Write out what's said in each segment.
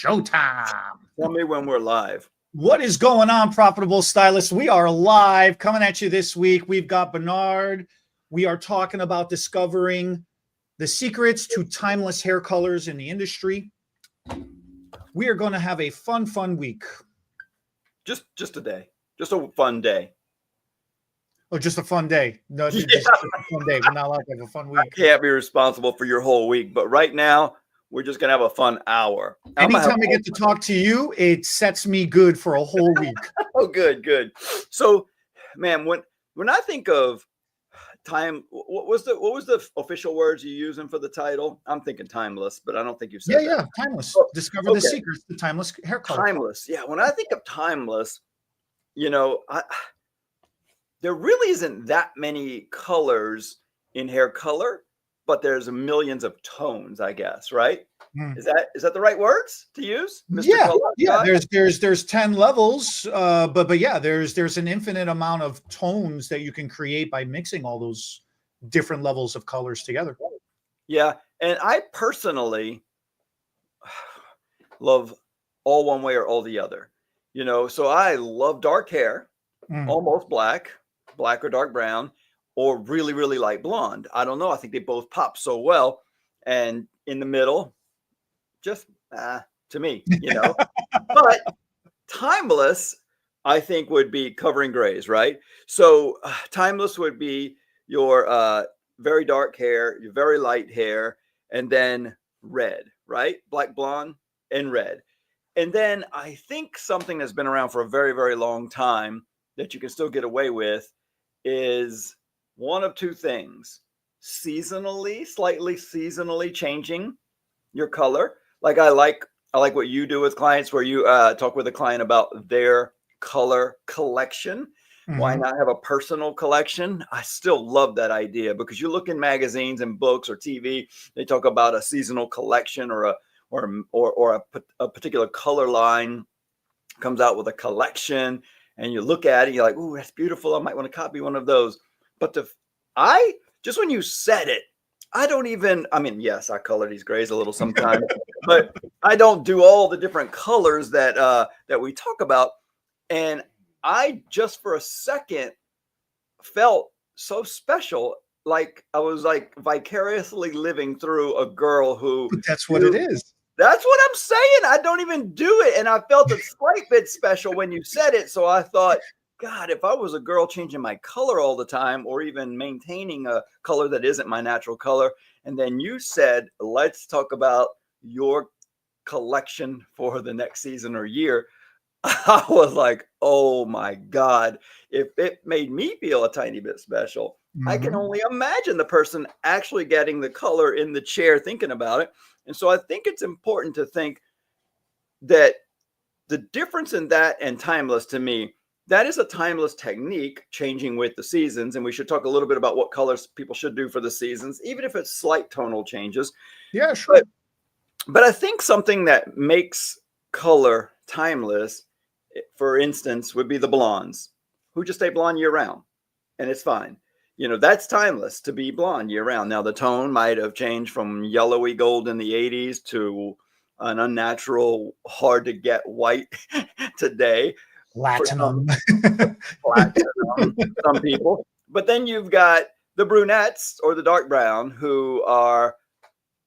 showtime. Tell me when we're live. What is going on, Profitable Stylists? We are live coming at you this week. We've got Bernard. We are talking about discovering the secrets to timeless hair colors in the industry. We are going to have a fun week. Just a day. Just a fun day. Oh, just a fun day. No, Yeah. just a fun day. We're not allowed to have a fun week. I can't be responsible for your whole week, but right now we're just gonna have a fun hour. Anytime I get to talk to you, it sets me good for a whole week. Oh, good. So, man, when I think of time, what was the official words you using for the title? I'm thinking timeless, but I don't think you said that. Yeah, timeless. Oh, Discover the secrets to timeless hair color. Timeless. Yeah, when I think of timeless, there really isn't that many colors in hair color, but there's millions of tones, I guess, right? Is that the right words to use, Mr. Color? Yeah. There's 10 levels, but yeah, there's an infinite amount of tones that you can create by mixing all those different levels of colors together. Yeah, and I personally love all one way or all the other. So I love dark hair, almost black or dark brown, or really, really light blonde. I don't know. I think they both pop so well. And in the middle, just to me, But timeless, I think, would be covering grays, right? So timeless would be your very dark hair, your very light hair, and then red, right? Black, blonde, and red. And then I think something that's been around for a very, very long time that you can still get away with is one of two things: slightly seasonally changing your color. Like I like what you do with clients, where you talk with a client about their color collection. Why not have a personal collection? I still love that idea, because you look in magazines and books or TV, they talk about a seasonal collection or a particular color line comes out with a collection. And you look at it, you're like, "Ooh, that's beautiful. I might want to copy one of those." But just when you said it, yes, I color these grays a little sometimes, but I don't do all the different colors that we talk about. And I just for a second felt so special, like I was like vicariously living through a girl who. But that's what it is. That's what I'm saying. I don't even do it. And I felt a slight bit special when you said it. So I thought, God, if I was a girl changing my color all the time, or even maintaining a color that isn't my natural color, and then you said, let's talk about your collection for the next season or year, I was like, oh my God, if it made me feel a tiny bit special, I can only imagine the person actually getting the color in the chair thinking about it. And so I think it's important to think that the difference in that and timeless, to me, that is a timeless technique, changing with the seasons. And we should talk a little bit about what colors people should do for the seasons, even if it's slight tonal changes. Yeah, sure. But I think something that makes color timeless, for instance, would be the blondes, who just stay blonde year round. And it's fine. That's timeless, to be blonde year round. Now, the tone might have changed from yellowy gold in the 80s to an unnatural, hard to get white today. Platinum. Some people. But then you've got the brunettes or the dark brown, who are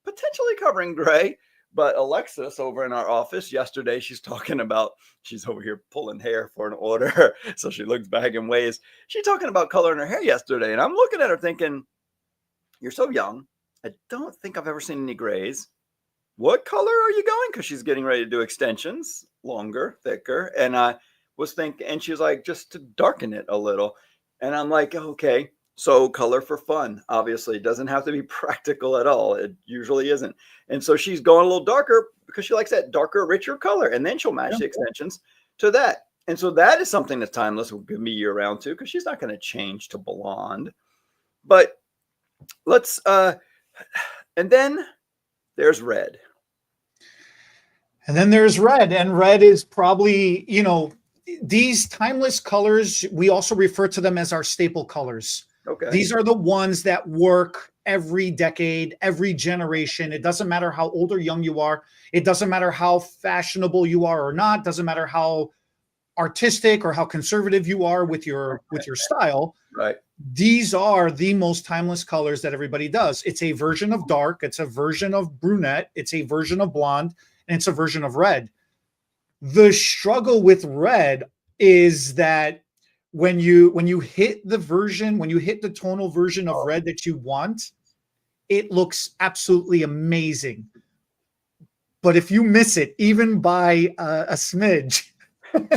potentially covering gray. But Alexis over in our office yesterday, she's over here pulling hair for an order. So she looks back and weighs. She's talking about coloring her hair yesterday. And I'm looking at her thinking, you're so young. I don't think I've ever seen any grays. What color are you going? Because she's getting ready to do extensions, longer, thicker. And I was thinking, and she was like, just to darken it a little. And I'm like, okay. So color for fun, obviously. It doesn't have to be practical at all. It usually isn't. And so she's going a little darker because she likes that darker, richer color. And then she'll match the extensions to that. And so that is something that's timeless. Will give me year round too, because she's not going to change to blonde. But let's, and then there's red. And then there's red. And red is probably, these timeless colors, we also refer to them as our staple colors. Okay. These are the ones that work every decade, every generation. It doesn't matter how old or young you are. It doesn't matter how fashionable you are or not. It doesn't matter how artistic or how conservative you are with your style. Right. These are the most timeless colors that everybody does. It's a version of dark, it's a version of brunette, it's a version of blonde, and it's a version of red. The struggle with red is that when you hit the tonal version of red that you want, it looks absolutely amazing. But if you miss it, even by a smidge.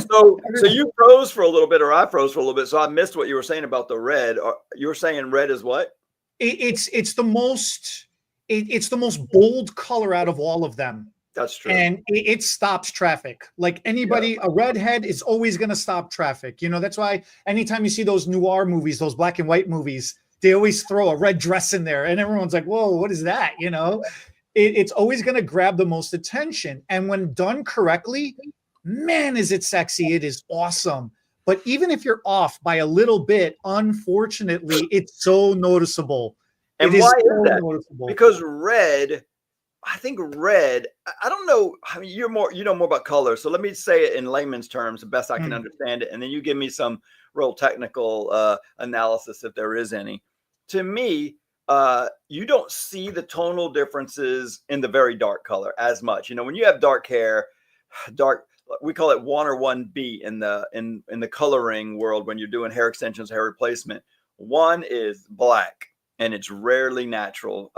So you froze for a little bit, or I froze for a little bit. So I missed what you were saying about the red. You were saying red is what? It's the most bold color out of all of them. That's true. And it stops traffic. Like anybody, a redhead is always going to stop traffic. You know, that's why anytime you see those noir movies, those black and white movies, they always throw a red dress in there. And everyone's like, whoa, what is that? You know, it's always going to grab the most attention. And when done correctly, man, is it sexy. It is awesome. But even if you're off by a little bit, unfortunately, it's so noticeable. And why is that? Noticeable. Because red, I think red, I don't know. I mean, you know more about color. So let me say it in layman's terms, the best I can understand it. And then you give me some real technical analysis if there is any. To me, you don't see the tonal differences in the very dark color as much. You know, when you have dark hair, we call it 1 or 1B in the coloring world when you're doing hair extensions, hair replacement. 1 is black, and it's rarely natural.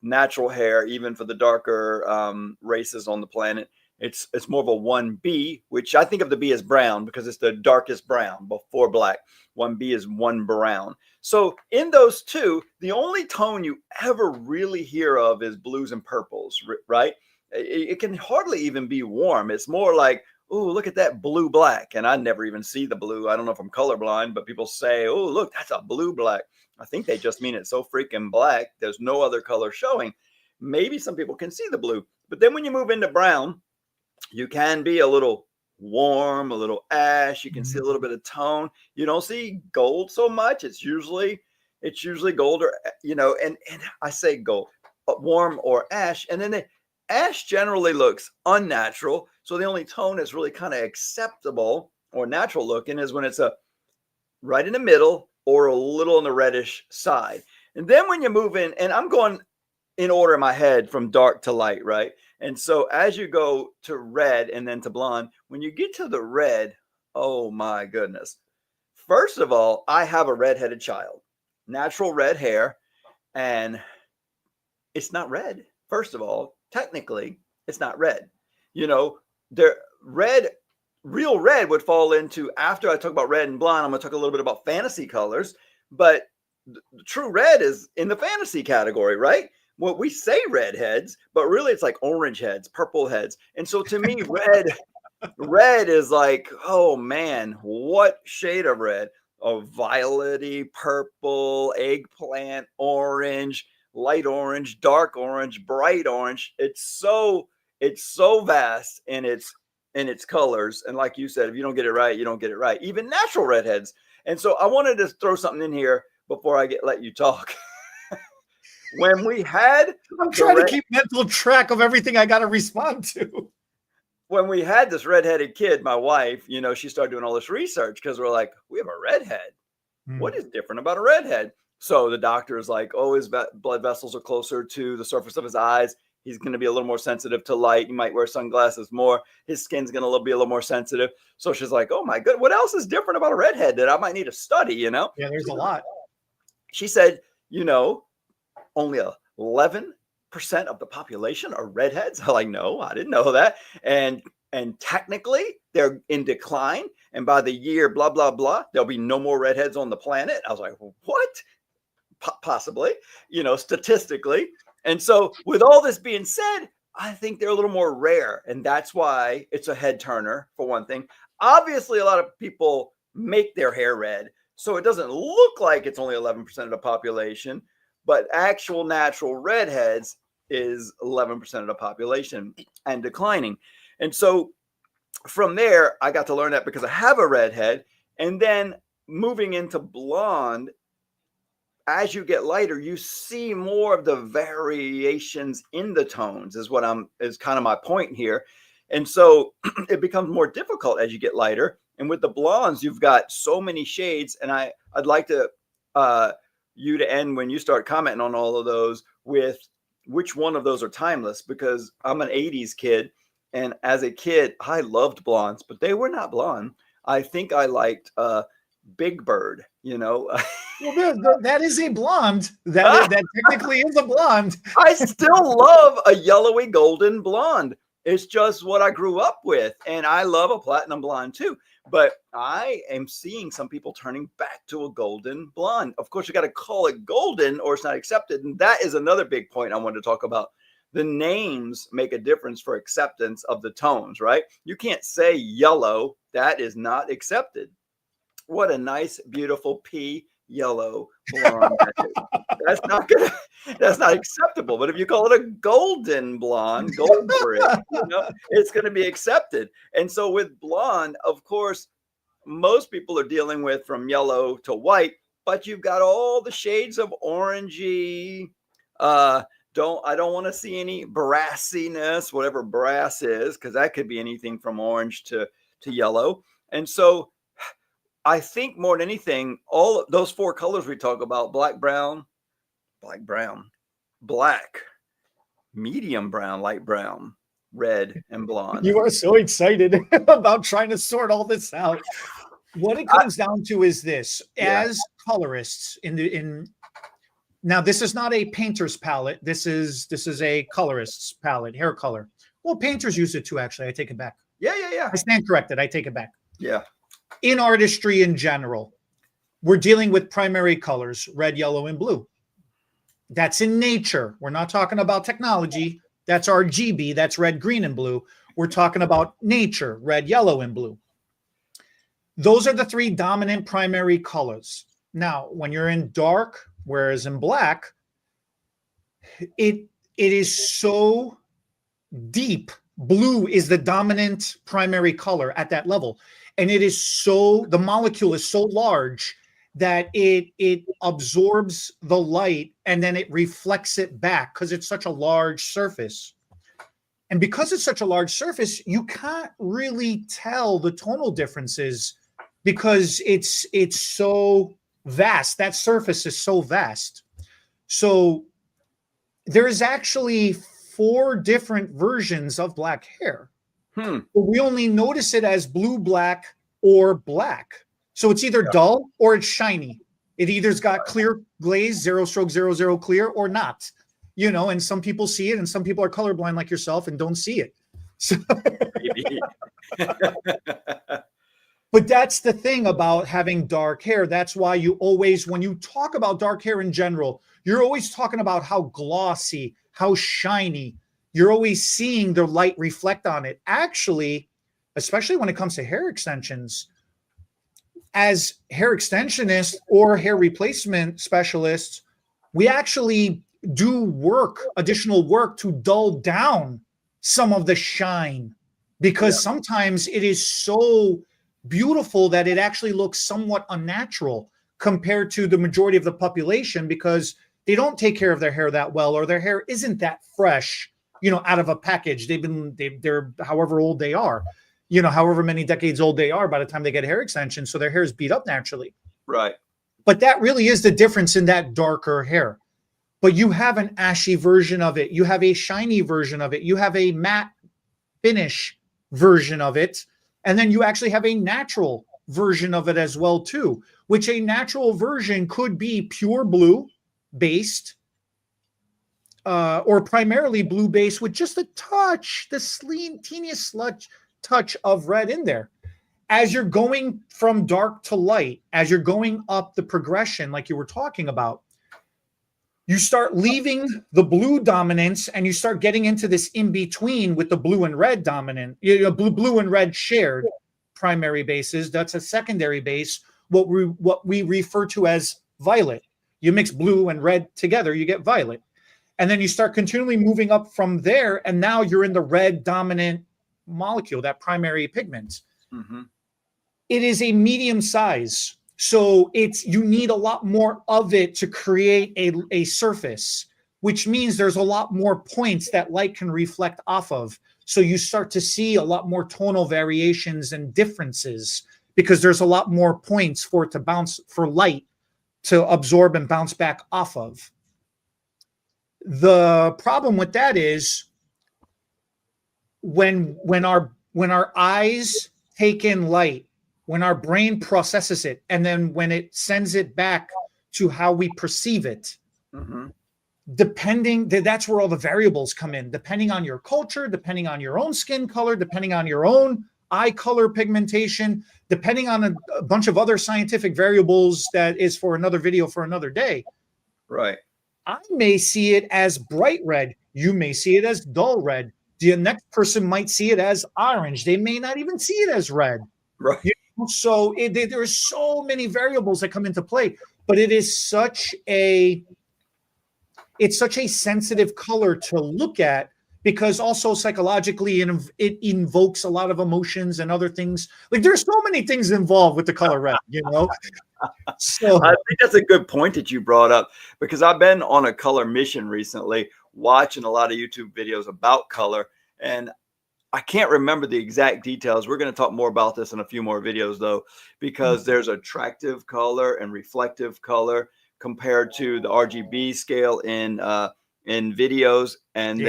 Natural hair, even for the darker races on the planet, it's more of a 1B, which I think of the B as brown because it's the darkest brown before black. 1B is 1 brown. So in those two, the only tone you ever really hear of is blues and purples, right? It can hardly even be warm. It's more like, oh, look at that blue black. And I never even see the blue. I don't know if I'm colorblind, but people say, oh, look, that's a blue black. I think they just mean it's so freaking black. There's no other color showing. Maybe some people can see the blue. But then when you move into brown, you can be a little warm, a little ash. You can see a little bit of tone. You don't see gold so much. It's usually gold, or, you know, and I say gold, warm or ash. And then ash generally looks unnatural. So the only tone that's really kind of acceptable or natural looking is when it's right in the middle or a little on the reddish side. And then when you move in, and I'm going in order in my head from dark to light, right? And so as you go to red and then to blonde, when you get to the red, oh my goodness. First of all, I have a redheaded child, natural red hair, and it's not red. First of all, technically, it's not red. You know, real red would fall into, after I talk about red and blonde, I'm going to talk a little bit about fantasy colors, but the true red is in the fantasy category, right? Well, we say redheads, but really it's like orange heads, purple heads. And so to me, red is like, oh man, what shade of red? Oh, violety, purple, eggplant, orange, light orange, dark orange, bright orange. It's so vast in its colors. And like you said, if you don't get it right, you don't get it right. Even natural redheads. And so I wanted to throw something in here before I let you talk. When we had, I'm trying to keep mental track of everything I got to respond to. When we had this redheaded kid, my wife, you know, she started doing all this research because we're like, we have a redhead. What is different about a redhead? So the doctor is like, oh, his blood vessels are closer to the surface of his eyes. He's going to be a little more sensitive to light. He might wear sunglasses more. His skin's going to be a little more sensitive. So she's like, oh my God, what else is different about a redhead that I might need to study, you know? Yeah, there's a lot. She said, you know, only 11% of the population are redheads. I'm like, no, I didn't know that. And technically they're in decline. And by the year, blah, blah, blah, there'll be no more redheads on the planet. I was like, what? Possibly, you know, statistically. And so with all this being said, I think they're a little more rare. And that's why it's a head turner, for one thing. Obviously, a lot of people make their hair red, so it doesn't look like it's only 11% of the population. But actual natural redheads is 11% of the population and declining. And so from there, I got to learn that because I have a redhead. And then moving into blonde, as you get lighter, you see more of the variations in the tones is kind of my point here. And so it becomes more difficult as you get lighter. And with the blondes, you've got so many shades. And I'd like to you to end when you start commenting on all of those with which one of those are timeless, because I'm an 80s kid. And as a kid, I loved blondes, but they were not blonde. I think I liked Big Bird, you know. Well, that is a blonde. That technically is a blonde. I still love a yellowy golden blonde. It's just what I grew up with. And I love a platinum blonde too. But I am seeing some people turning back to a golden blonde. Of course, you got to call it golden or it's not accepted. And that is another big point I wanted to talk about. The names make a difference for acceptance of the tones, right? You can't say yellow. That is not accepted. What a nice, beautiful pea yellow blonde. That's not acceptable. But if you call it a golden blonde, gold brick, you know, it's going to be accepted. And so with blonde, of course, most people are dealing with from yellow to white, but you've got all the shades of orangey. I don't want to see any brassiness, whatever brass is, because that could be anything from orange to yellow. And so I think more than anything, all those four colors we talk about, black, brown, black, medium brown, light brown, red, and blonde. You are so excited about trying to sort all this out. What it comes down to is this: as colorists now, this is not a painter's palette. This is a colorist's palette, hair color. Well, painters use it too, actually. I take it back. Yeah. I stand corrected. I take it back. Yeah. In artistry in general, we're dealing with primary colors, red, yellow, and blue. That's in nature. We're not talking about technology. That's RGB. That's red, green, and blue. We're talking about nature, red, yellow, and blue. Those are the three dominant primary colors. Now, when you're in dark, whereas in black, it is so deep. Blue is the dominant primary color at that level. And it is the molecule is so large that it absorbs the light and then it reflects it back because it's such a large surface. And because it's such a large surface, you can't really tell the tonal differences because it's so vast. That surface is so vast. So there is actually 4 different versions of black hair. But we only notice it as blue, black, or black. So it's either dull or it's shiny. It either's got clear glaze, 0 stroke, 0, 0 clear, or not. You know, and some people see it, and some people are colorblind like yourself and don't see it. So but that's the thing about having dark hair. That's why you always, when you talk about dark hair in general, you're always talking about how glossy, how shiny. You're always seeing the light reflect on it. Actually, especially when it comes to hair extensions, as hair extensionists or hair replacement specialists, we actually do additional work to dull down some of the shine because sometimes it is so beautiful that it actually looks somewhat unnatural compared to the majority of the population because they don't take care of their hair that well or their hair isn't that fresh, you know, out of a package. They're however old they are, you know, however many decades old they are by the time they get hair extensions. So their hair is beat up naturally. Right. But that really is the difference in that darker hair. But you have an ashy version of it. You have a shiny version of it. You have a matte finish version of it. And then you actually have a natural version of it as well, too, which a natural version could be pure blue based or primarily blue based with just a touch, the teeniest touch of red in there. As you're going from dark to light, as you're going up the progression, like you were talking about, you start leaving the blue dominance and you start getting into this in between with the blue and red dominant, you know, blue and red shared primary bases. That's a secondary base, what we refer to as violet. You mix blue and red together, you get violet. And then you start continually moving up from there. And now you're in the red dominant molecule, that primary pigment. Mm-hmm. It is a medium size So you need a lot more of it to create a surface, which means there's a lot more points that light can reflect off of. So you start to see a lot more tonal variations and differences because there's a lot more points for it to bounce, for light to absorb and bounce back off of. The problem with that is when our eyes take in light, when our brain processes it, and then when it sends it back to how we perceive it, that's where all the variables come in, depending on your culture, depending on your own skin color, depending on your own eye color pigmentation, depending on a bunch of other scientific variables that is for another video for another day. Right. I may see it as bright red. You may see it as dull red. The next person might see it as orange. They may not even see it as red. Right. You know? So there are so many variables that come into play, but it's such a sensitive color to look at, because also psychologically it invokes a lot of emotions and other things. Like there's so many things involved with the color red, you know? So I think that's a good point that you brought up, because I've been on a color mission recently, watching a lot of YouTube videos about color, and I can't remember the exact details. We're going to talk more about this in a few more videos though, because there's attractive color and reflective color compared to the RGB scale in videos, and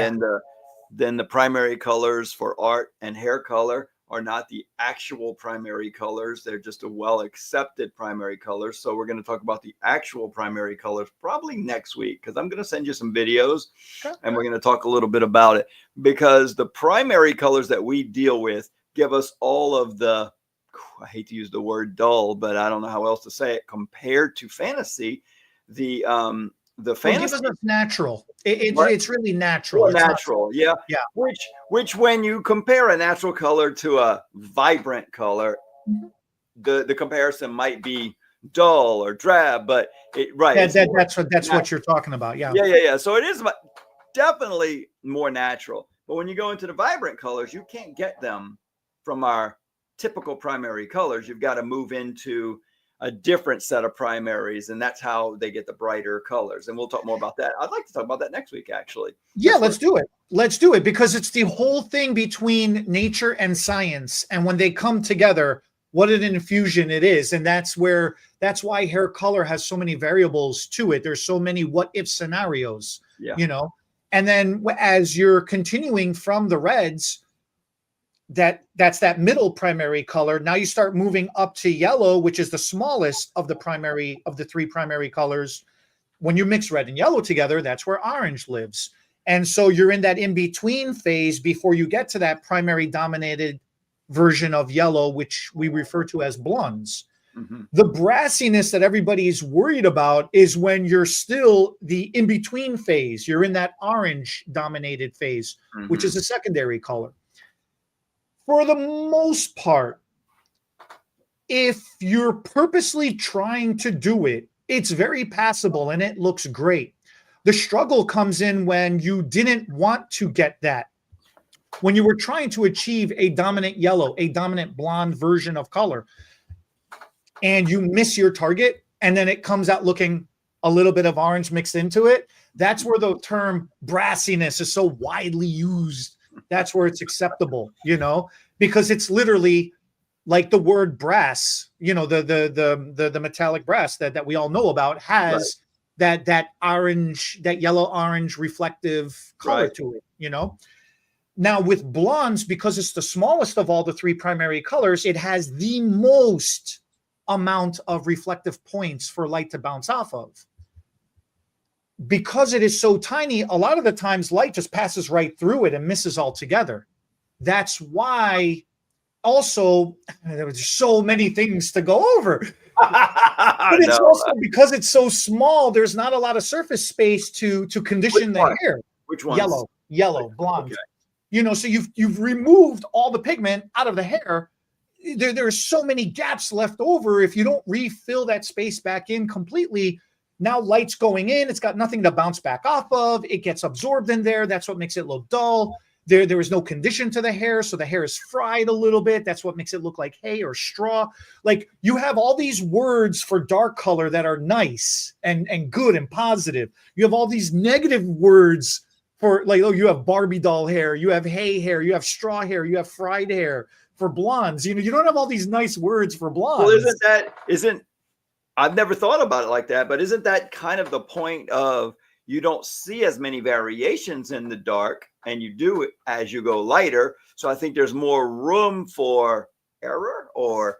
then the primary colors for art and hair color are not the actual primary colors. They're just a well-accepted primary color. So we're going to talk about the actual primary colors probably next week, because I'm going to send you some videos and we're going to talk a little bit about it, because the primary colors that we deal with give us all of the, I hate to use the word dull, but I don't know how else to say it, compared to fantasy. The fantasy is natural. Right. It's really natural. It's natural, yeah. Yeah. Which when you compare a natural color to a vibrant color, the comparison might be dull or drab, but that's what you're talking about. Yeah. Yeah. So it is definitely more natural. But when you go into the vibrant colors, you can't get them from our typical primary colors. You've got to move into a different set of primaries, and that's how they get the brighter colors. And we'll talk more about that. I'd like to talk about that next week, actually. Yeah, let's do it. Let's do it, because it's the whole thing between nature and science. And when they come together, what an infusion it is. And that's why hair color has so many variables to it. There's so many what if scenarios, you know? And then as you're continuing from the reds, that's that middle primary color. Now you start moving up to yellow, which is the smallest of the three primary colors. When you mix red and yellow together, that's where orange lives. And so you're in that in-between phase before you get to that primary dominated version of yellow, which we refer to as blondes. The brassiness that everybody's worried about is when you're still the in-between phase. You're in that orange dominated phase, which is a secondary color. For the most part, if you're purposely trying to do it, it's very passable and it looks great. The struggle comes in when you didn't want to get that. When you were trying to achieve a dominant yellow, a dominant blonde version of color, and you miss your target, and then it comes out looking a little bit of orange mixed into it, that's where the term brassiness is so widely used. That's where it's acceptable, you know, because it's literally like the word brass, you know, the metallic brass that we all know about has that orange, that yellow orange reflective color to it, you know. Now with blondes, because it's the smallest of all the three primary colors, it has the most amount of reflective points for light to bounce off of. Because it is so tiny, a lot of the times light just passes right through it and misses altogether. That's why also there was so many things to go over. But it's also because it's so small, there's not a lot of surface space to condition the hair. Which one? Yellow, blonde. Okay. You know, so you've removed all the pigment out of the hair. There's so many gaps left over. If you don't refill that space back in completely, now light's going in, it's got nothing to bounce back off of. It gets absorbed in there. That's what makes it look dull. There was no condition to the hair, so the hair is fried a little bit. That's what makes it look like hay or straw. Like, you have all these words for dark color that are nice and good and positive. You have all these negative words for, like, oh, you have Barbie doll hair, you have hay hair, you have straw hair, you have fried hair for blondes. You know, you don't have all these nice words for blondes. Well, I've never thought about it like that, but isn't that kind of the point of, you don't see as many variations in the dark, and you do it as you go lighter. So I think there's more room for error or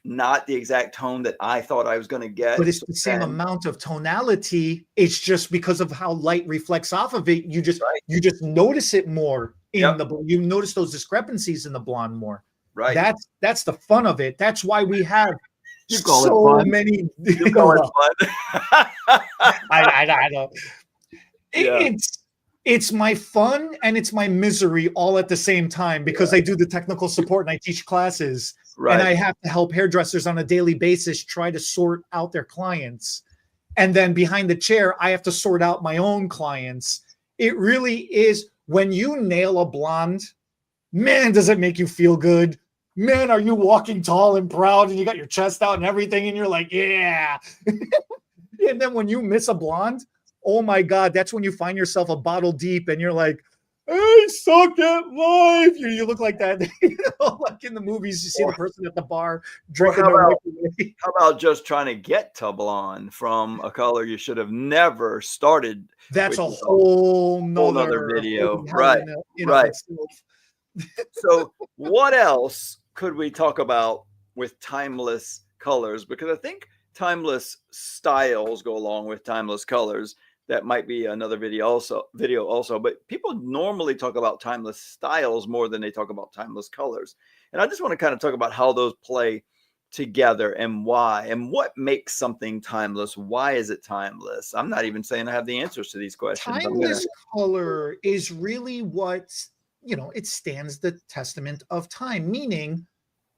not the exact tone that I thought I was going to get. But it's the same amount of tonality. It's just because of how light reflects off of it. You just notice it more in you notice those discrepancies in the blonde more. Right. That's the fun of it. That's why we have You call so it fun. many. You call it fun. I know. It's my fun and it's my misery all at the same time, because I do the technical support and I teach classes, and I have to help hairdressers on a daily basis try to sort out their clients. And then behind the chair, I have to sort out my own clients. It really is, when you nail a blonde, man, does it make you feel good. Man, are you walking tall and proud and you got your chest out and everything, and you're like, yeah. And then when you miss a blonde, oh my God, that's when you find yourself a bottle deep and you're like, I suck at life. You look like that, like in the movies, you see the person at the bar drinking. How about just trying to get to blonde from a color you should have never started? That's a whole nother video. Right. So what else could we talk about with timeless colors? Because I think timeless styles go along with timeless colors. That might be another video also, but people normally talk about timeless styles more than they talk about timeless colors. And I just want to kind of talk about how those play together and why, and what makes something timeless. Why is it timeless? I'm not even saying I have the answers to these questions. Timeless color is really what, it stands the testament of time, meaning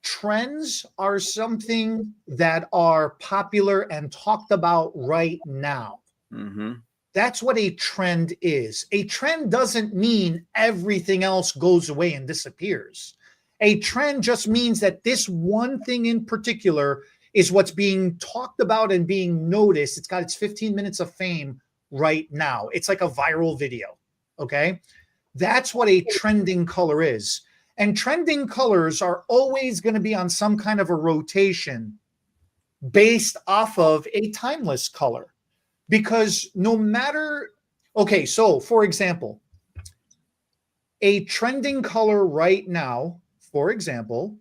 trends are something that are popular and talked about right now. Mm-hmm. That's what a trend is. A trend doesn't mean everything else goes away and disappears. A trend just means that this one thing in particular is what's being talked about and being noticed. It's got its 15 minutes of fame right now. It's like a viral video, okay? That's what a trending color is. And trending colors are always going to be on some kind of a rotation based off of a timeless color. Because no matter, okay, so for example, a trending color right now, for example,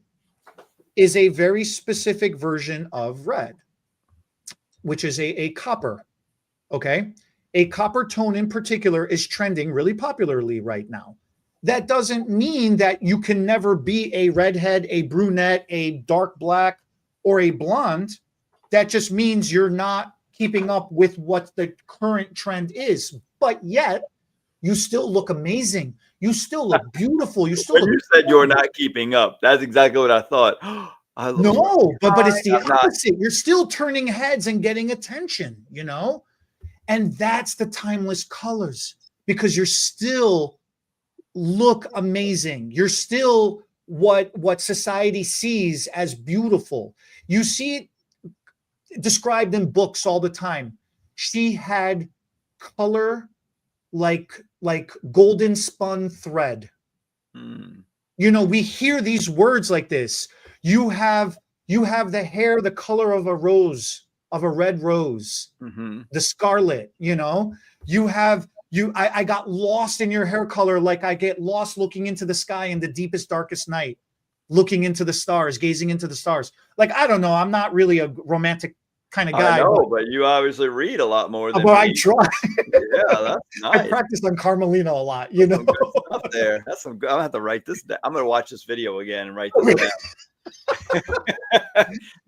is a very specific version of red, which is a copper, okay? A copper tone in particular is trending really popularly right now. That doesn't mean that you can never be a redhead, a brunette, a dark black, or a blonde. That just means you're not keeping up with what the current trend is, but yet you still look amazing. You still look beautiful. You still. When you said you're not keeping up, that's exactly what I thought. No, but it's the opposite. You're still turning heads and getting attention, and that's the timeless colors, because you're still look amazing. You're still what society sees as beautiful. You see it described in books all the time. She had color like golden spun thread. We hear these words like this. You have the hair the color of a rose, of a red rose, the scarlet. I got lost in your hair color, like I get lost looking into the sky in the deepest, darkest night, looking into the stars, gazing into the stars. Like, I don't know, I'm not really a romantic kind of guy. I know, but you obviously read a lot more than me. I try. Yeah, that's nice. I practiced on Carmelina a lot, Some good stuff there. That's some good. I'm gonna have to write this down. I'm gonna watch this video again and write this down.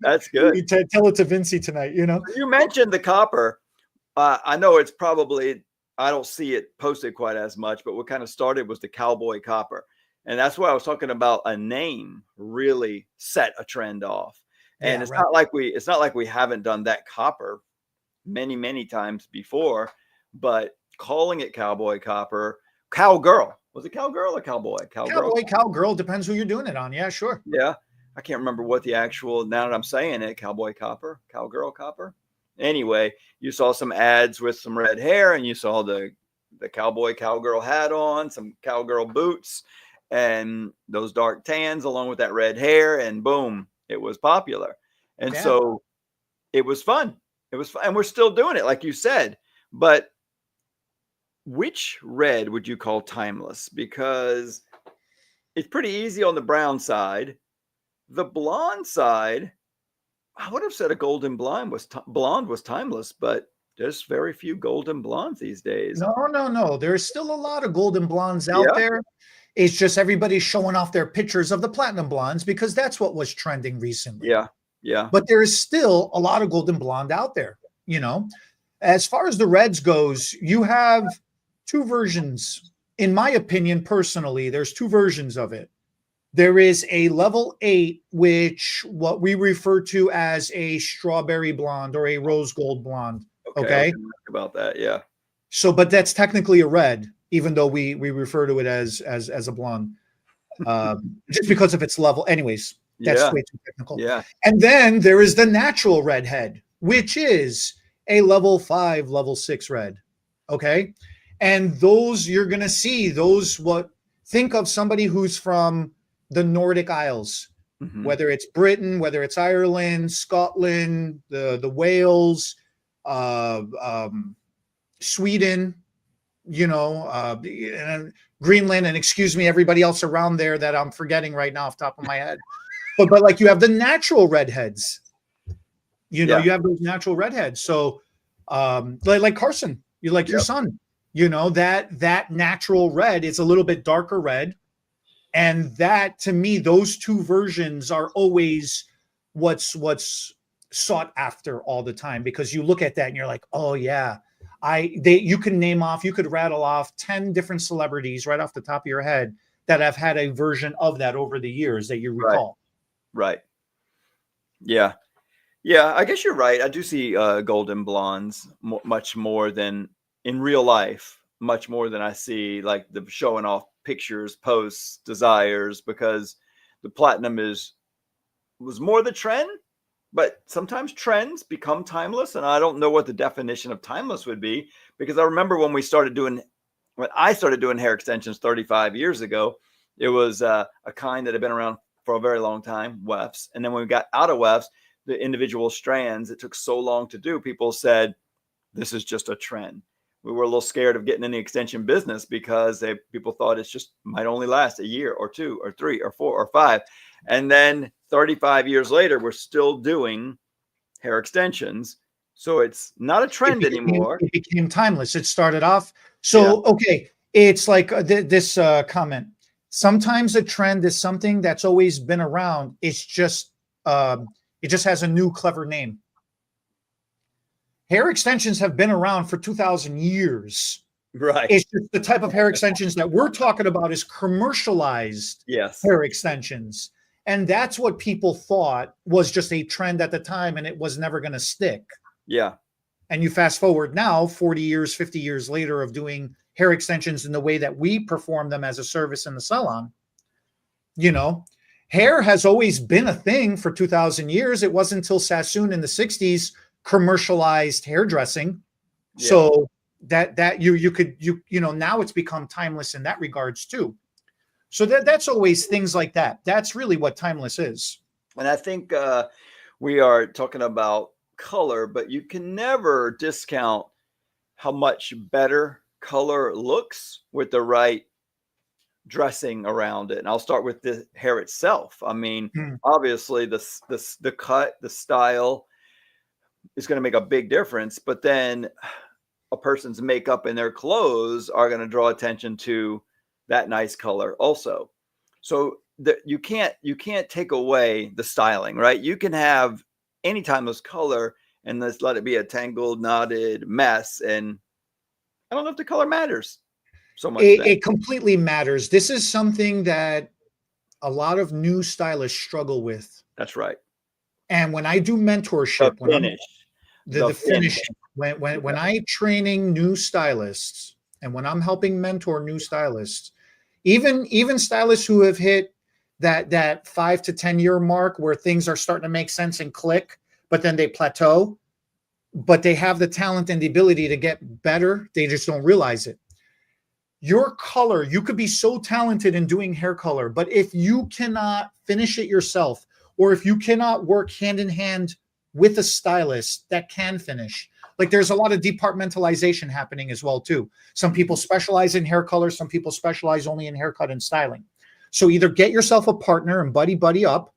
That's good. You tell it to Vinci tonight, You mentioned the copper. I know it's probably, I don't see it posted quite as much, but what kind of started was the cowboy copper. And that's why I was talking about a name really set a trend off. And it's not like we haven't done that copper many times before, but calling it cowboy copper, cowgirl. Was it cowgirl or cowboy? Cowboy, cowgirl, depends who you're doing it on. Yeah, sure. Yeah. I can't remember what the actual, now that I'm saying it, cowboy copper, cowgirl copper. Anyway, you saw some ads with some red hair, and you saw the cowboy cowgirl hat on, some cowgirl boots, and those dark tans along with that red hair, and boom, it was popular. And so it was fun. It was fun. And we're still doing it, like you said. But which red would you call timeless? Because it's pretty easy on the brown side. The blonde side, I would have said a golden blonde was timeless, but there's very few golden blondes these days. No. There's still a lot of golden blondes out there. It's just everybody's showing off their pictures of the platinum blondes because that's what was trending recently. Yeah. But there is still a lot of golden blonde out there. You know, as far as the reds goes, you have two versions. In my opinion, personally, there's two versions of it. There is a level 8, which what we refer to as a strawberry blonde or a rose gold blonde. Okay. About that. Yeah. So, but that's technically a red, even though we refer to it as a blonde, just because of its level. Anyways, that's way too technical. Yeah. And then there is the natural redhead, which is a level 5, level 6 red. Okay. And those you're going to see those, think of somebody who's from the Nordic Isles, whether it's Britain, whether it's Ireland, Scotland, the Wales, Sweden, and Greenland, and excuse me, everybody else around there that I'm forgetting right now off the top of my head. But like you have the natural redheads, you have those natural redheads. So like Carson, you like your son, that natural red is a little bit darker red. And that, to me, those two versions are always what's sought after all the time, because you look at that and you're like, oh yeah, you could rattle off 10 different celebrities right off the top of your head that have had a version of that over the years that you recall. Right. Yeah. I guess you're right. I do see golden blondes much more than in real life, much more than I see like the showing off pictures, posts, desires, because the platinum was more the trend, but sometimes trends become timeless. And I don't know what the definition of timeless would be, because I remember when I started doing hair extensions 35 years ago, it was a kind that had been around for a very long time, wefts. And then when we got out of wefts, the individual strands, it took so long to do, people said, this is just a trend. We were a little scared of getting in the extension business because people thought it's just might only last a year or 2 or 3 or 4 or 5. And then 35 years later, we're still doing hair extensions. So it's not a trend anymore. It became timeless. It started off. So, okay. It's like this comment. Sometimes a trend is something that's always been around. It's just, it just has a new clever name. Hair extensions have been around for 2,000 years. Right. It's just the type of hair extensions that we're talking about is commercialized hair extensions. And that's what people thought was just a trend at the time, and it was never going to stick. Yeah. And you fast forward now, 40 years, 50 years later of doing hair extensions in the way that we perform them as a service in the salon. Hair has always been a thing for 2,000 years. It wasn't until Sassoon in the 60s commercialized hairdressing. Yeah. So that you could now it's become timeless in that regards too. So that's always things like that. That's really what timeless is. And I think we are talking about color, but you can never discount how much better color looks with the right dressing around it. And I'll start with the hair itself. I mean, obviously the cut, the style is going to make a big difference, but then a person's makeup and their clothes are going to draw attention to that nice color also. So you can't take away the styling, right? You can have any timeless color and let's let it be a tangled, knotted mess. And I don't know if the color matters so much. It completely matters. This is something that a lot of new stylists struggle with. That's right. And when I do mentorship, the finish, when I'm training new stylists and when I'm helping mentor new stylists, Even stylists who have hit that 5 to 10 year mark where things are starting to make sense and click, but then they plateau, but they have the talent and the ability to get better. They just don't realize it. Your color, you could be so talented in doing hair color, but if you cannot finish it yourself, or if you cannot work hand in hand with a stylist that can finish, like there's a lot of departmentalization happening as well too. Some people specialize in hair color, some people specialize only in haircut and styling. So either get yourself a partner and buddy up,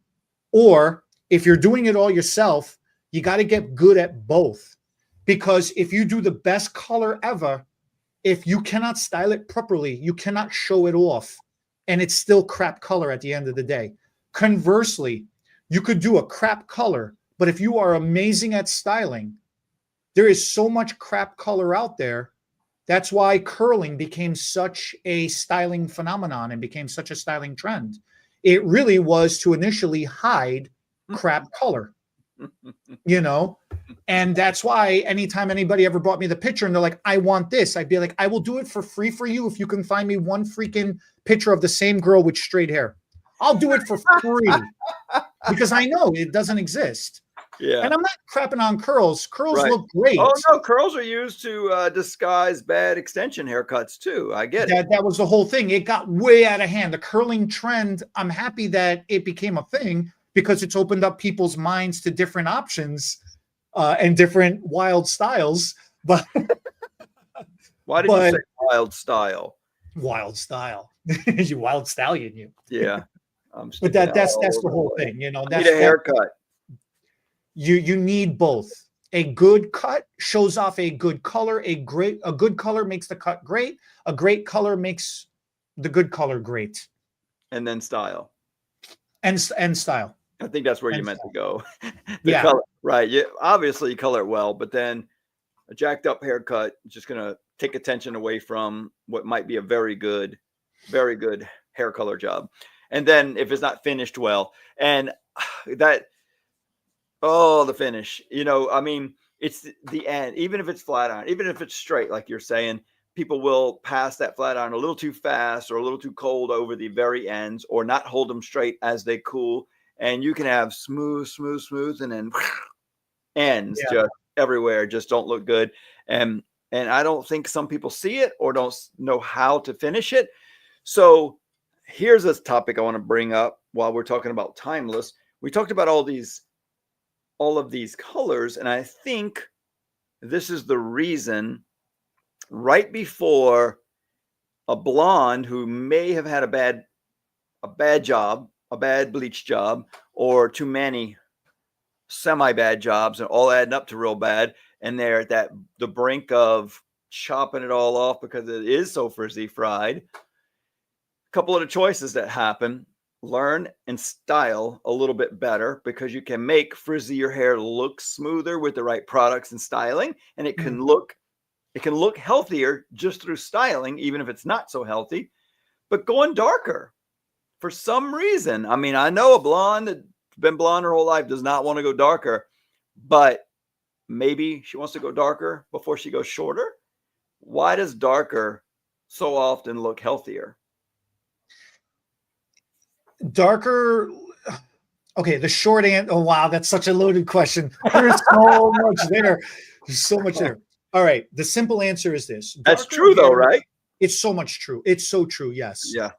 or if you're doing it all yourself, you got to get good at both. Because if you do the best color ever, if you cannot style it properly, you cannot show it off, and it's still crap color at the end of the day. Conversely, you could do a crap color, but if you are amazing at styling, there is so much crap color out there. That's why curling became such a styling phenomenon and became such a styling trend. It really was to initially hide crap color, you know? And that's why anytime anybody ever brought me the picture and they're like, I want this, I'd be like, I will do it for free for you if you can find me one freaking picture of the same girl with straight hair. I'll do it for free because I know it doesn't exist. Yeah. And I'm not crapping on curls. Curls look great. Oh, no, curls are used to disguise bad extension haircuts too. I get it. That was the whole thing. It got way out of hand. The curling trend, I'm happy that it became a thing because it's opened up people's minds to different options and different wild styles. But why did you say wild style? Wild style. You wild stallion, you. Yeah. But that's the whole thing, you know. That's need a haircut. You need both. A good cut shows off a good color. A good color makes the cut great. A great color makes the good color great. And then style. And style. I think that's where you meant to go. Yeah. Color, right. Yeah. Obviously you color it well, but then a jacked up haircut is just going to take attention away from what might be a very good hair color job. And then if it's not finished well, and that, oh, the finish, you know, I mean, it's the end, even if it's flat iron, even if it's straight, like you're saying, people will pass that flat iron a little too fast or a little too cold over the very ends, or not hold them straight as they cool. And you can have smooth, and then ends just everywhere, just don't look good. And I don't think some people see it or don't know how to finish it. So here's this topic I want to bring up while we're talking about timeless. We talked about all of these colors, and I think this is the reason right before a blonde who may have had a bad job, a bad bleach job, or too many semi-bad jobs and all adding up to real bad, and they're at the brink of chopping it all off because it is so frizzy fried. A couple of the choices that happen: learn and style a little bit better, because you can make frizzier hair look smoother with the right products and styling, and it can look healthier just through styling, even if it's not so healthy. But going darker for some reason, I mean, I know a blonde that's been blonde her whole life does not want to go darker, but maybe she wants to go darker before she goes shorter. Why does darker so often look healthier? Darker. Okay, the short answer. Oh, wow, that's such a loaded question. There's so much there. There's so much there. All right, the simple answer is this. That's true, though, right? It's so much true. It's so true. Yes. Yeah.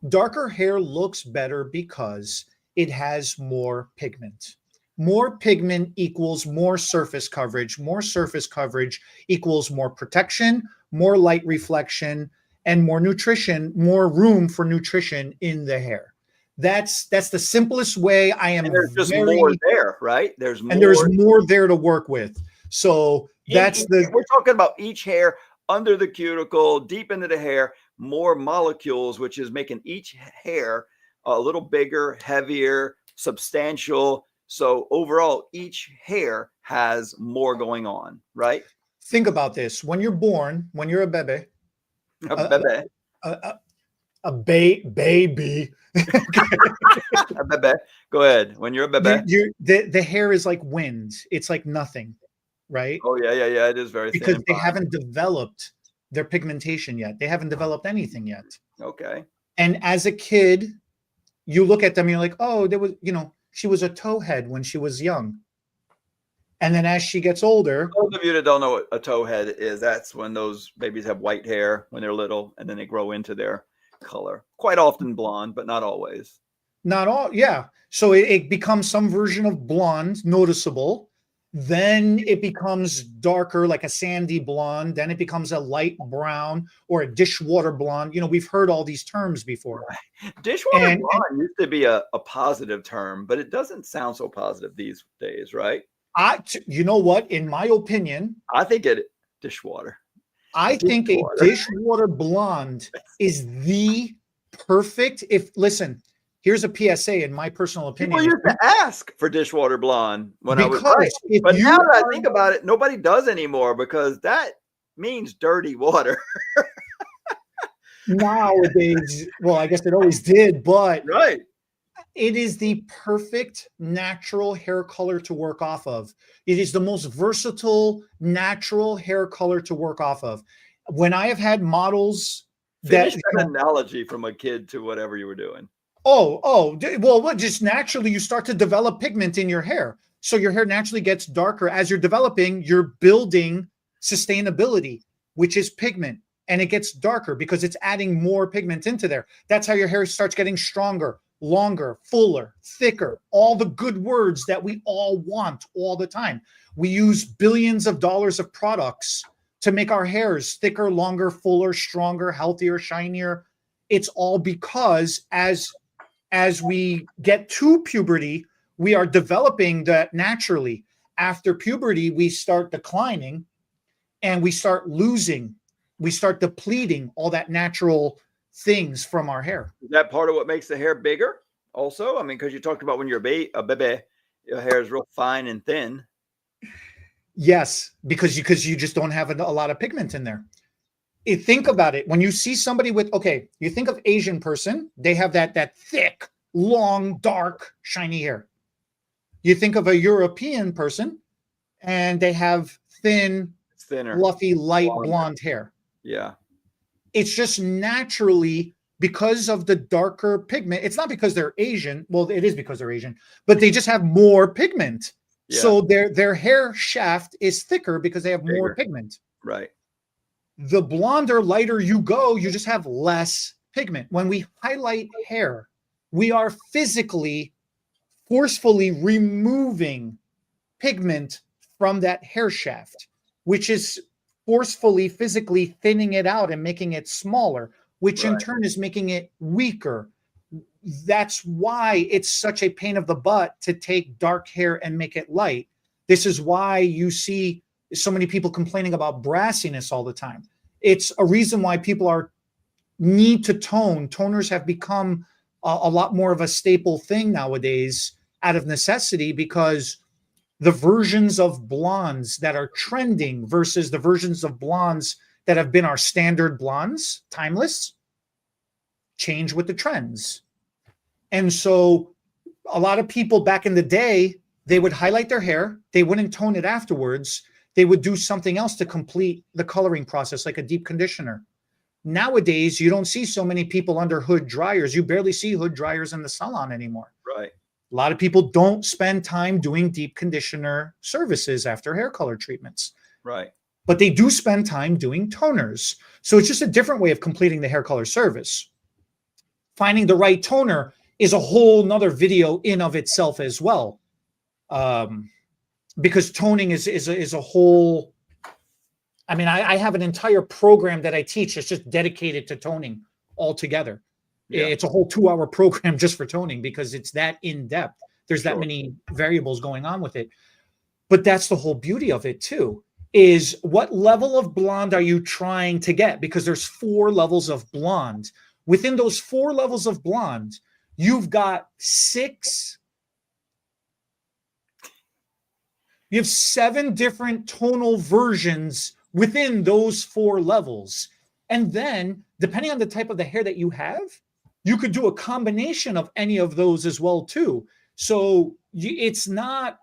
Darker hair looks better because it has more pigment. More pigment equals more surface coverage. More surface coverage equals more protection, more light reflection, and more nutrition, more room for nutrition in the hair. That's the simplest way. And there's just more there, right? There's more there to work with. So we're talking about each hair under the cuticle, deep into the hair, more molecules, which is making each hair a little bigger, heavier, substantial. So overall, each hair has more going on, right? Think about this. When you're born, when you're a baby, a baby. A baby. Go ahead. When you're a baby, the hair is like wind. It's like nothing, right? Oh yeah. It is very because thin. They haven't developed their pigmentation yet. They haven't developed anything yet. Okay. And as a kid, you look at them and you're like, oh, there was, she was a towhead when she was young. And then as she gets older. For those of you that don't know what a towhead is, that's when those babies have white hair when they're little, and then they grow into their color. Quite often blonde, but not always. Not all, yeah. So it becomes some version of blonde, noticeable. Then it becomes darker, like a sandy blonde. Then it becomes a light brown or a dishwater blonde. We've heard all these terms before. Dishwater blonde used to be a positive term, but it doesn't sound so positive these days, right? You know what? In my opinion, I think dishwater. I think a dishwater blonde is the perfect. Listen, here's a PSA in my personal opinion. People used to ask for dishwater blonde when I was right. But now that I think about it, nobody does anymore because that means dirty water. Nowadays, well, I guess it always did, but right. It is the perfect natural hair color to work off of. It is the most versatile natural hair color to work off of. When I have had models Finish that analogy from a kid to whatever you were doing. Well, just naturally you start to develop pigment in your hair. So your hair naturally gets darker. As you're developing, you're building sustainability, which is pigment. And it gets darker because it's adding more pigment into there. That's how your hair starts getting stronger, longer, fuller, thicker, all the good words that we all want all the time. We use billions of dollars of products to make our hairs thicker, longer, fuller, stronger, healthier, shinier. It's all because as we get to puberty, we are developing that naturally. After puberty, we start declining and we start losing, we start depleting all that natural things from our hair. Is that part of what makes the hair bigger also? I mean, because you talked about when you're a baby, your hair is real fine and thin. Yes, because you just don't have a lot of pigment in there. Think about it. When you see somebody you think of Asian person, they have that thick, long, dark, shiny hair. You think of a European person and they have thinner, fluffy, light blonde hair. Yeah. It's just naturally because of the darker pigment. It's not because they're Asian. Well, it is because they're Asian, but they just have more pigment. Yeah. So their hair shaft is thicker because they have more pigment. Right. The blonder, lighter you go, you just have less pigment. When we highlight hair, we are forcefully removing pigment from that hair shaft, which is forcefully, physically thinning it out and making it smaller, which in turn is making it weaker. That's why it's such a pain of the butt to take dark hair and make it light. This is why you see so many people complaining about brassiness all the time. It's a reason why people need to tone. Toners have become a lot more of a staple thing nowadays out of necessity, because the versions of blondes that are trending versus the versions of blondes that have been our standard blondes, timeless, change with the trends. And so a lot of people back in the day, they would highlight their hair. They wouldn't tone it afterwards. They would do something else to complete the coloring process, like a deep conditioner. Nowadays, you don't see so many people under hood dryers. You barely see hood dryers in the salon anymore. Right. A lot of people don't spend time doing deep conditioner services after hair color treatments. Right. But they do spend time doing toners. So it's just a different way of completing the hair color service. Finding the right toner is a whole nother video in of itself as well. Because toning is a whole, I mean, I have an entire program that I teach that's just dedicated to toning altogether. Yeah. It's a whole 2-hour program just for toning because it's that in depth. There's that many variables going on with it. But that's the whole beauty of it too, is what level of blonde are you trying to get? Because there's 4 levels of blonde. Within those 4 levels of blonde, you've got 7 different tonal versions within those 4 levels. And then, depending on the type of the hair that you have, you could do a combination of any of those as well too. So it's not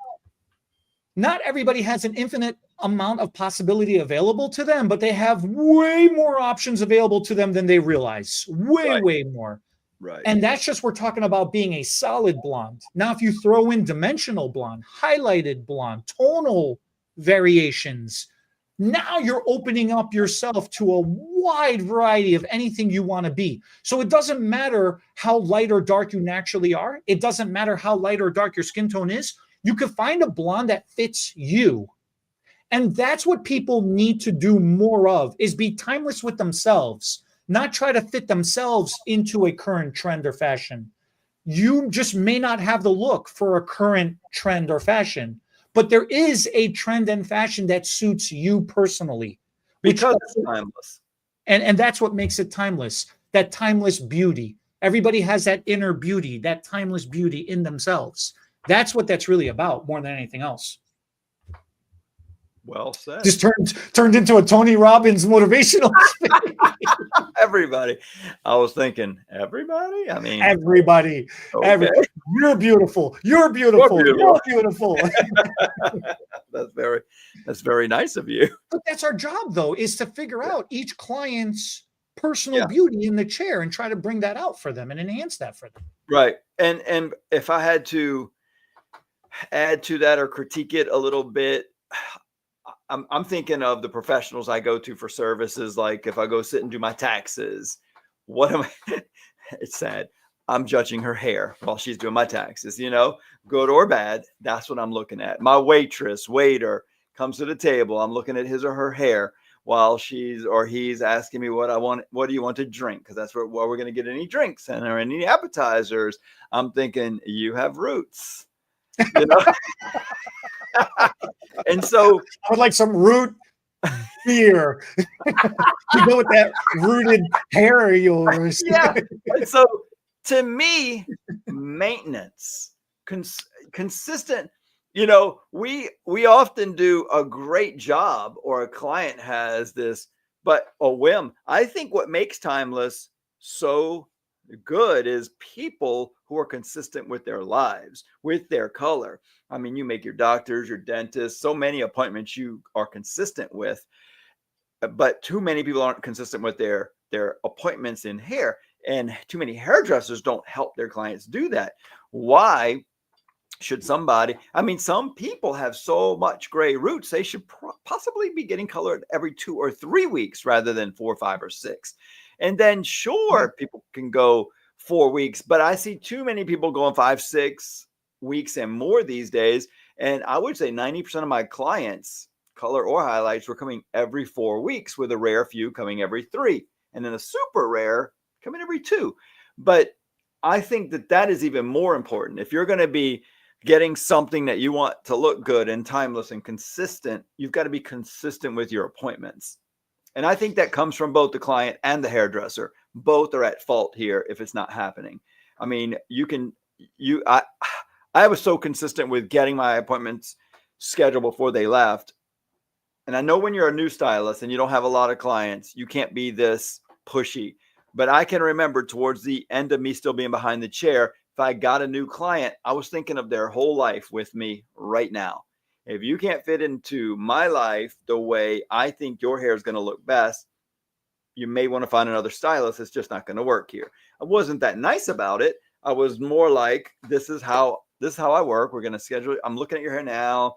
not everybody has an infinite amount of possibility available to them, but they have way more options available to them than they realize. Way more. Right. And that's just, we're talking about being a solid blonde. Now, if you throw in dimensional blonde, highlighted blonde, tonal variations, now you're opening up yourself to a wide variety of anything you want to be. So it doesn't matter how light or dark you naturally are. It doesn't matter how light or dark your skin tone is. You can find a blonde that fits you. And that's what people need to do more of, is be timeless with themselves, not try to fit themselves into a current trend or fashion. You just may not have the look for a current trend or fashion, but there is a trend and fashion that suits you personally. Because it's timeless. And that's what makes it timeless, that timeless beauty. Everybody has that inner beauty, that timeless beauty in themselves. That's what that's really about more than anything else. Well said. Just turned into a Tony Robbins motivational. Everybody. I was thinking, everybody? I mean, everybody. Okay. Everybody. You're beautiful. You're beautiful. You're beautiful. That's very nice of you. But that's our job, though, is to figure out each client's personal beauty in the chair and try to bring that out for them and enhance that for them. Right. And if I had to add to that or critique it a little bit, I'm thinking of the professionals I go to for services. Like if I go sit and do my taxes, what am I? It's sad. I'm judging her hair while she's doing my taxes, good or bad. That's what I'm looking at. My waiter comes to the table. I'm looking at his or her hair while he's asking me what I want. What do you want to drink? Because that's where we're going to get any drinks or any appetizers. I'm thinking, you have roots, And so I would like some root beer to go with that rooted hair of yours. Yeah. And so to me, maintenance, consistent, we often do a great job, or a client has this, but a whim. I think what makes timeless so good is people who are consistent with their lives, with their color. I mean, you make your doctors, your dentists, so many appointments you are consistent with, but too many people aren't consistent with their appointments in hair, and too many hairdressers don't help their clients do that. Why should somebody, some people have so much gray roots, they should possibly be getting colored every 2 or 3 weeks rather than 4, 5, or 6. And then sure, people can go 4 weeks, but I see too many people going 5, 6 weeks and more these days. And I would say 90% of my clients, color or highlights, were coming every 4 weeks, with a rare few coming every 3. And then a super rare coming every 2. But I think that is even more important. If you're going to be getting something that you want to look good and timeless and consistent, you've got to be consistent with your appointments. And I think that comes from both the client and the hairdresser. Both are at fault here if it's not happening. I mean, I was so consistent with getting my appointments scheduled before they left. And I know when you're a new stylist and you don't have a lot of clients, you can't be this pushy. But I can remember towards the end of me still being behind the chair, if I got a new client, I was thinking of their whole life with me right now. If you can't fit into my life the way I think your hair is going to look best, you may want to find another stylist. It's just not going to work here. I wasn't that nice about it. I was more like, this is how I work. We're going to schedule it. I'm looking at your hair now,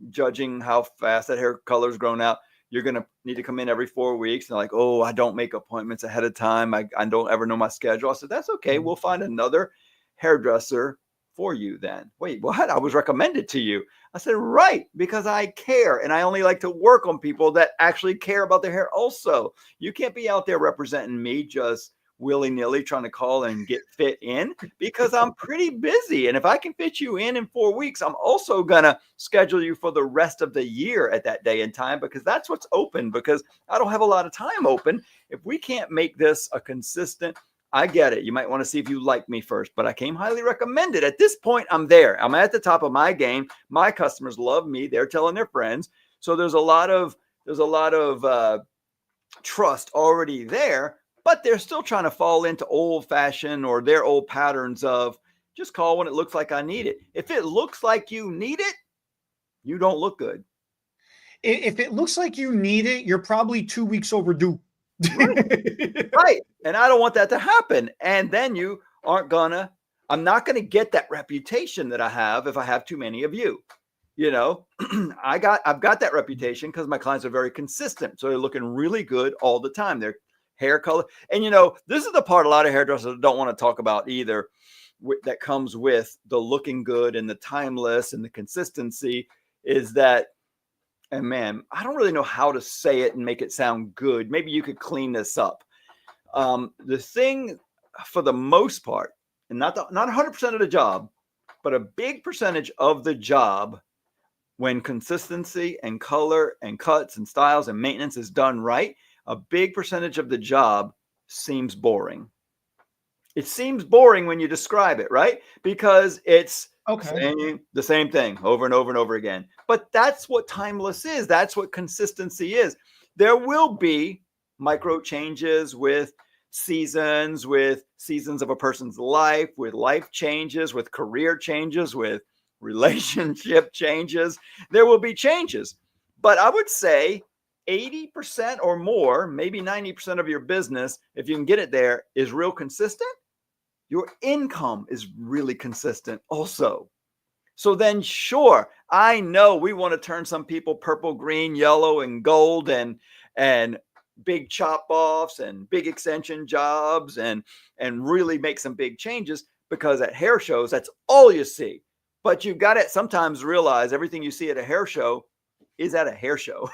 judging how fast that hair color's grown out. You're going to need to come in every 4 weeks. And like, oh, I don't make appointments ahead of time. I don't ever know my schedule. I said, that's okay. We'll find another hairdresser for you then. Wait, what? I was recommended to you. I said, right, because I care. And I only like to work on people that actually care about their hair also. You can't be out there representing me just willy-nilly trying to call and get fit in, because I'm pretty busy. And if I can fit you in 4 weeks, I'm also going to schedule you for the rest of the year at that day and time, because that's what's open, because I don't have a lot of time open. If we can't make this a consistent, I get it. You might want to see if you like me first, but I came highly recommended. At this point, I'm there. I'm at the top of my game. My customers love me. They're telling their friends. So there's a lot of trust already there, but they're still trying to fall into old fashioned or their old patterns of just call when it looks like I need it. If it looks like you need it, you don't look good. If it looks like you need it, you're probably 2 weeks overdue. Right. Right. And I don't want that to happen. And then you aren't gonna, I'm not gonna get that reputation that I have if I have too many of you. You know, I've got that reputation because my clients are very consistent. So they're looking really good all the time. Their hair color. And you know, this is the part a lot of hairdressers don't want to talk about either, that comes with the looking good and the timeless and the consistency, is that, and man, I don't really know how to say it and make it sound good. Maybe you could clean this up. The thing, for the most part, and not 100% of the job, but a big percentage of the job, when consistency and color and cuts and styles and maintenance is done right, a big percentage of the job seems boring. It seems boring when you describe it, right? Because it's the same thing over and over and over again. But that's what timeless is. That's what consistency is. There will be micro changes with seasons of a person's life, with life changes, with career changes, with relationship changes. There will be changes. But I would say 80% or more, maybe 90% of your business, if you can get it there, is real consistent. Your income is really consistent also. So then, sure, I know we want to turn some people purple, green, yellow, and gold, and big chop offs and big extension jobs, and really make some big changes, because at hair shows, that's all you see. But you've got to sometimes realize everything you see at a hair show is at a hair show.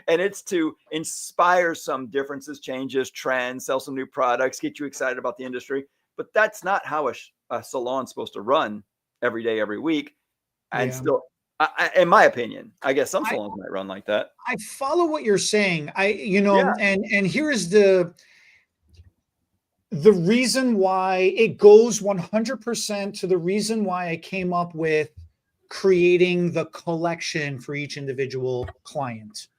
And it's to inspire some differences, changes, trends, sell some new products, get you excited about the industry. But that's not how a salon's supposed to run every day, every week. And still, in my opinion, I guess some salons might run like that. I follow what you're saying. And here's the reason why it goes 100% to the reason why I came up with creating the collection for each individual client.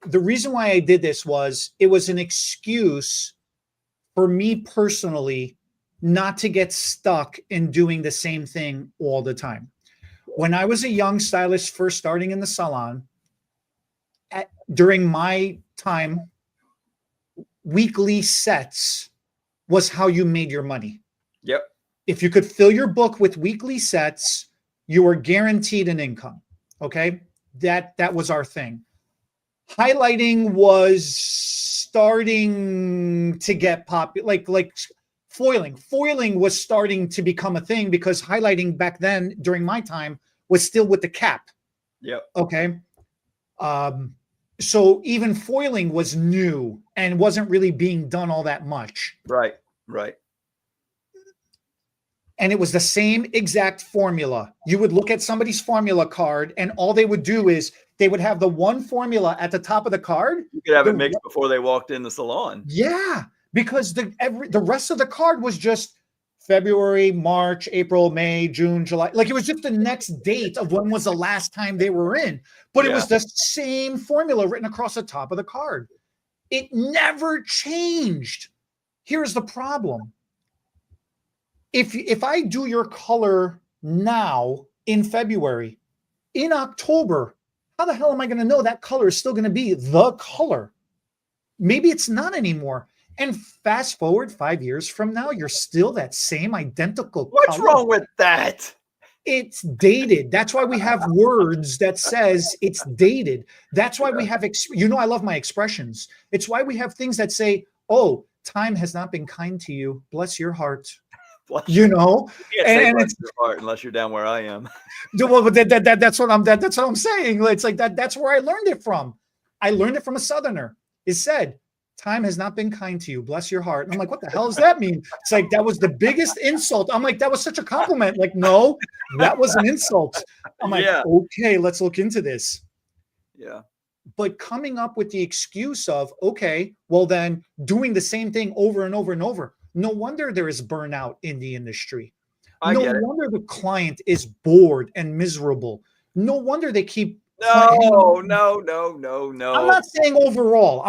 The reason why I did this was it was an excuse for me personally not to get stuck in doing the same thing all the time. When I was a young stylist first starting in the salon, during my time, weekly sets was how you made your money. Yep. If you could fill your book with weekly sets, you were guaranteed an income. Okay. That was our thing. Highlighting was starting to get popular, like foiling. Foiling was starting to become a thing, because highlighting back then during my time was still with the cap. Yep. Okay. So even foiling was new and wasn't really being done all that much. Right. Right. And it was the same exact formula. You would look at somebody's formula card, and all they would do is they would have the one formula at the top of the card. You could have it mixed before they walked in the salon. Yeah, because the rest of the card was just February, March, April, May, June, July. Like, it was just the next date of when was the last time they were in. But it was the same formula written across the top of the card. It never changed. Here's the problem. If I do your color now in February, in October, how the hell am I going to know that color is still going to be the color? Maybe it's not anymore. And fast forward 5 years from now, you're still that same identical color. What's wrong with that? It's dated. That's why we have words that says it's dated. That's why we have, I love my expressions. It's why we have things that say, oh, time has not been kind to you. Bless your heart. You can't say bless your heart unless you're down where I am. Well, but that's what I'm saying. It's like that. That's where I learned it from. I learned it from a Southerner. It said, time has not been kind to you. Bless your heart. And I'm like, what the hell does that mean? It's like, that was the biggest insult. I'm like, that was such a compliment. Like, no, that was an insult. I'm like, okay, let's look into this. Yeah. But coming up with the excuse of, okay, well then doing the same thing over and over and over. No wonder there is burnout in the industry. No wonder the client is bored and miserable. No wonder they keep. No. I'm not saying overall.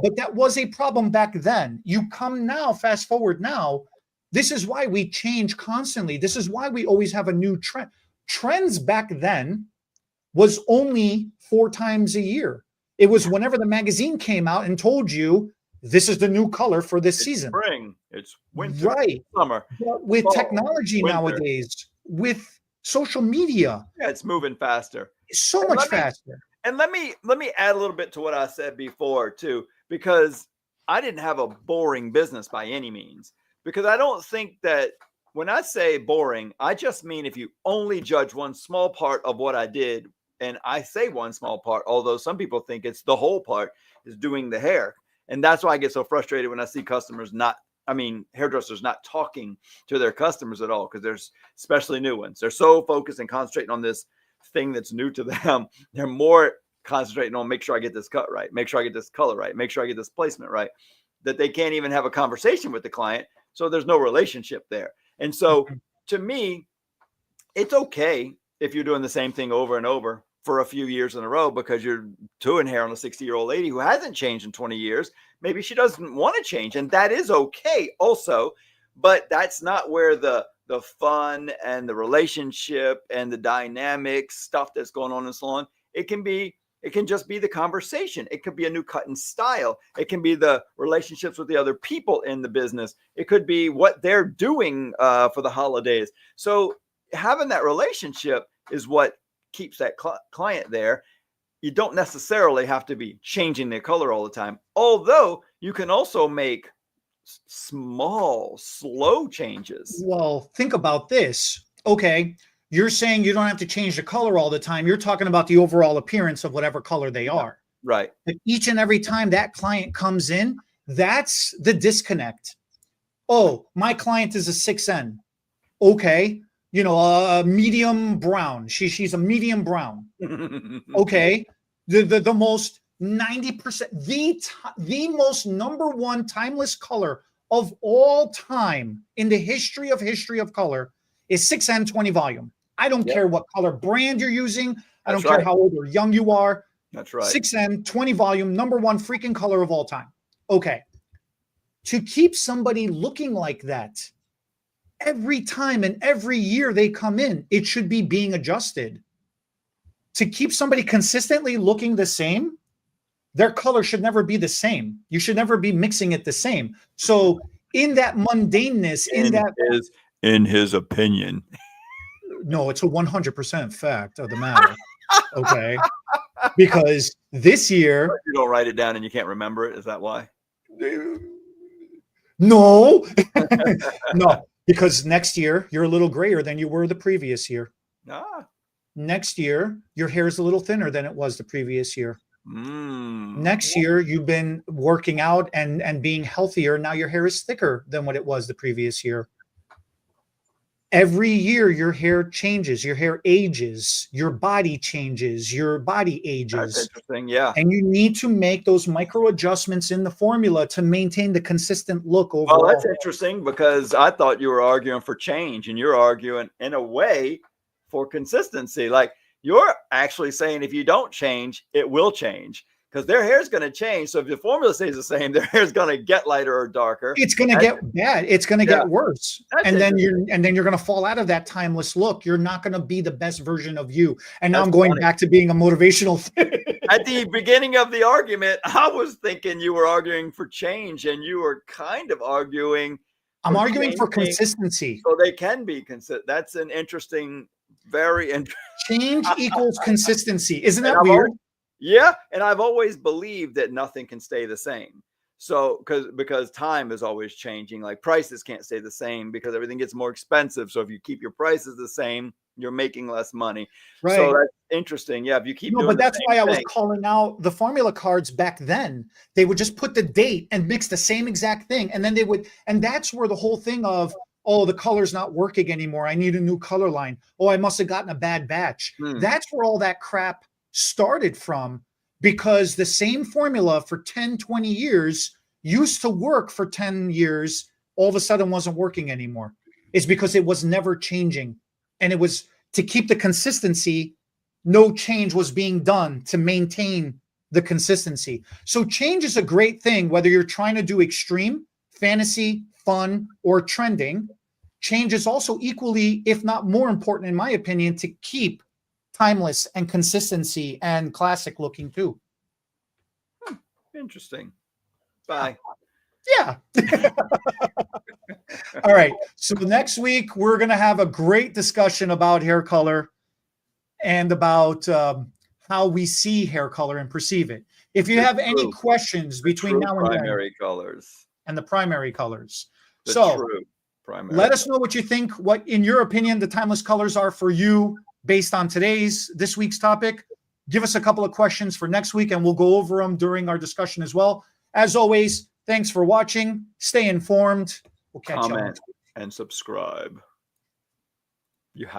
But that was a problem back then. You come now, fast forward now. This is why we change constantly. This is why we always have a new trend. Trends back then was only 4 times a year. It was whenever the magazine came out and told you this is the new color for this season. Spring, it's winter, Right. summer. But with fall, technology winter. nowadays, with social media, Yeah, it's moving faster. so And much let me- faster. And let me add a little bit to what I said before too, because I didn't have a boring business by any means. Because I don't think that when I say boring, I just mean if you only judge one small part of what I did, and I say one small part, although some people think it's the whole part, is doing the hair. And that's why I get so frustrated when I see hairdressers not talking to their customers at all, because there's especially new ones. They're so focused and concentrating on this thing that's new to them. They're more concentrating on make sure I get this cut right, make sure I get this color right, make sure I get this placement right, that they can't even have a conversation with the client. So there's no relationship there. And so to me, it's okay if you're doing the same thing over and over for a few years in a row, because you're doing hair on a 60-year-old lady who hasn't changed in 20 years. Maybe she doesn't want to change, and that is okay also. But that's not where the fun and the relationship and the dynamic stuff that's going on in the salon. It can just be the conversation. It could be a new cut and style. It can be the relationships with the other people in the business. It could be what they're doing for the holidays. So having that relationship is what keeps that client there. You don't necessarily have to be changing their color all the time, although you can also make small, slow changes. Well, think about this. Okay, you're saying you don't have to change the color all the time. You're talking about the overall appearance of whatever color they are. Right. But each and every time that client comes in, that's the disconnect. Oh, my client is a 6N. Okay, a medium brown. She's a medium brown. Okay, the most 90%, the most number one timeless color of all time in the history of color is 6N 20 volume. I don't care what color brand you're using. I don't care how old or young you are. That's right. 6N 20 volume, number one freaking color of all time. Okay, to keep somebody looking like that every time and every year they come in, it should be being adjusted. To keep somebody consistently looking the same, their color should never be the same. You should never be mixing it the same. So in that mundaneness, in his opinion. No, it's a 100% fact of the matter. Okay. Because this year. You don't write it down and you can't remember it. Is that why? No. No, because next year you're a little grayer than you were the previous year. Next year, your hair is a little thinner than it was the previous year. Next year, you've been working out and being healthier. Now your hair is thicker than what it was the previous year. Every year, your hair changes, your hair ages, your body changes, your body ages. That's interesting, yeah. And you need to make those micro adjustments in the formula to maintain the consistent look overall. Well, that's interesting, because I thought you were arguing for change, and you're arguing in a way for consistency. Like, you're actually saying if you don't change, it will change, because their hair is going to change. So if the formula stays the same, their hair is going to get lighter or darker. It's going to get bad. It's going to get worse. And then you're going to fall out of that timeless look. You're not going to be the best version of you. And now I'm going back to being a motivational. At the beginning of the argument, I was thinking you were arguing for change, and you were kind of arguing. I'm arguing for consistency. So they can be consistent. That's an interesting, very interesting. Change equals consistency. Isn't that weird? Yeah. And I've always believed that nothing can stay the same. So because time is always changing, like prices can't stay the same because everything gets more expensive. So if you keep your prices the same, you're making less money. Right. So that's interesting. Yeah. If you keep doing but that's why I was calling out the formula cards back then. They would just put the date and mix the same exact thing. And then they would, and that's where the whole thing of, oh, the color's not working anymore. I need a new color line. Oh, I must have gotten a bad batch. That's where all that crap started from, because the same formula for 10, 20 years used to work for 10 years, all of a sudden wasn't working anymore. It's because it was never changing. And it was to keep the consistency, no change was being done to maintain the consistency. So change is a great thing, whether you're trying to do extreme, fantasy, fun, or trending. change is also equally, if not more important, in my opinion, to keep timeless and consistency and classic looking too. Interesting. Bye. Yeah. All right. So next week, we're going to have a great discussion about hair color and about how we see hair color and perceive it. If you have any questions between now and then, primary colors and the primary colors. The So true primary. let us know what you think, what, in your opinion, the timeless colors are for you based on this week's topic. Give us a couple of questions for next week, and we'll go over them during our discussion as well. As always, thanks for watching. Stay informed. We'll catch you. Comment and subscribe. You have